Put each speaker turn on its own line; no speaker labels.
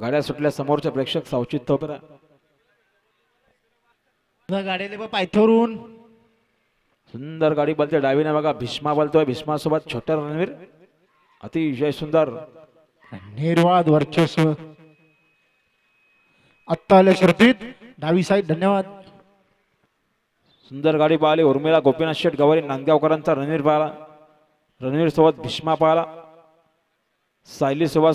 गाड्या सुटल्या समोरच्या प्रेक्षक सावचित उभे राहा.
गाडीले पायथ्यावरून
सुंदर गाडी बोलते डावीने बघा भीष्मा बोलतोय. भीष्मा सोबत छोटा रणवीर अतिशय सुंदर
निर्वाद वर्चस्व आत्ता आल्या शर्तीत डावी साईड. धन्यवाद.
सुंदर गाडी पाहिली. उर्मिला गोपीनाथ शेठ गवारी नांदगावकरांचा रणवीर पाहिला. रणवीर सोबत भीष्मा पाहिला. सायली सोबत